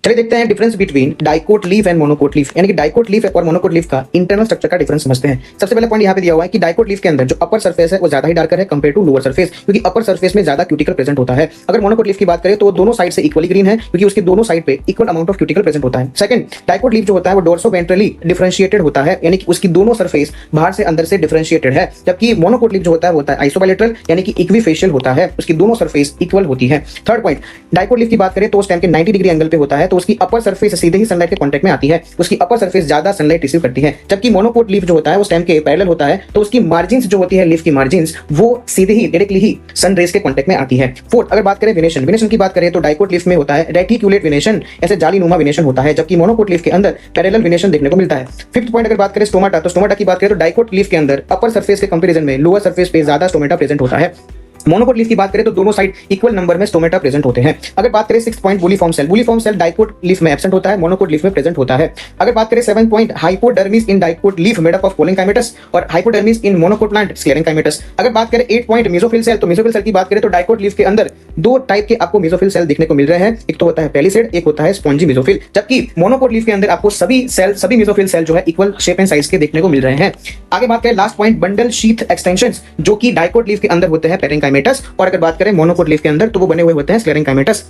चलिए देखते हैं difference between dicot leaf and monocot leaf, यानी कि डाइकोट लीफ और मोनोकोट लीफ का इंटरनल स्ट्रक्चर का डिफरेंस समझते हैं। सबसे पहले पॉइंट यहाँ पे दिया हुआ है कि डाइकोट लीफ के अंदर जो अपर सरफेस है वो ज्यादा ही डार्कर है कंपेयर टू लोअर सरफेस, क्योंकि अपर सरफेस में ज्यादा क्यूटिकल प्रेजेंट होता है। अगर मोनोकोट लीफ की बात करें तो दोनों साइड से इक्वली ग्रीन है, क्योंकि उसके दोनों साइड पे equal amount of cuticle present होता है। सेकंड, डाइकोट लीफ जो होता है वो डोर्सो वेंट्रली डिफरेंशिएटेड होता है, यानी कि उसकी दोनों सरफेस बाहर से अंदर से डिफरेंशिएटेड है, जबकि मोनोकोट लीफ जो होता है वो होता है आइसोबाइलेटरल, यानी कि इक्विफेशियल होता है, उसकी दोनों सरफेस इक्वल होती है। थर्ड पॉइंट, डाइकोट लीफ की बात करें तो स्टेम के 90 डिग्री एंगल पे होता है, तो उसकी अपर सरफेस सीधे ही सनलाइट के कांटेक्ट में आती है, उसकी अपर सरफेस ज्यादा सनलाइट रिसीव करती है। जबकि मोनोकोट लीफ जो होता है वो स्टेम के पैरेलल होता है, तो उसकी मार्जिन्स जो होती है लीफ की मार्जिन्स वो सीधे ही डायरेक्टली ही सन रेज के कांटेक्ट में आती है। फोर्थ, अगर बात करें वेनेशन, वेनेशन की बात करें तो डाइकोट लीफ में होता है रेटिकुलेट वेनेशन, ऐसे जालीनुमा वेनेशन होता है, जबकि मोनोकोट लीफ के अंदर पैरेलल वेनेशन देखने को मिलता है। फिफ्थ पॉइंट, अगर बात करें स्टोमाटा, तो स्टोमाटा की बात करें तो डाइकोट लीफ के अंदर अपर सरफेस के कंपैरिजन में लोअर सरफेस पे ज्यादा स्टोमेटा प्रेजेंट होता है। मोनोकोट लीफ की बात करें तो दोनों साइड इक्वल नंबर में स्टोमेटा प्रेजेंट होते हैं। अगर बात करें 6 point, bulliform cell, bulliform cell dicot leaf में एब्सेंट होता है, मोनोकोट लीफ में प्रेजेंट होता है। अगर बात करें 7 point, hypodermis in dicot leaf made up of parenchymatous और hypodermis in monocot plant sclerenchymatous. अगर बात करें 8 पॉइंट, मेसोफिल सेल, तो मेसोफिल सेल की बात करें तो डाइकोट लीफ के अंदर दो टाइप के आपको मेसोफिल सेल देखने को मिल रहे हैं, एक तो होता है पेलिसेड, एक होता है स्पॉन्जी मेसोफिल, जबकि मोनोकोट लीफ के अंदर आपको सभी मेसोफिल सेल जो है इक्वल शेप एंड साइज के देखने को मिल रहे हैं। आगे बात करें last point, bundle sheath extensions, जो कि डाइकोट लीफ के अंदर होते हैं पेरेन्काइमेटस, और अगर बात करें मोनोकोट लीफ के अंदर तो वो बने हुए होते हैं स्क्लेरेनकाइमेटस।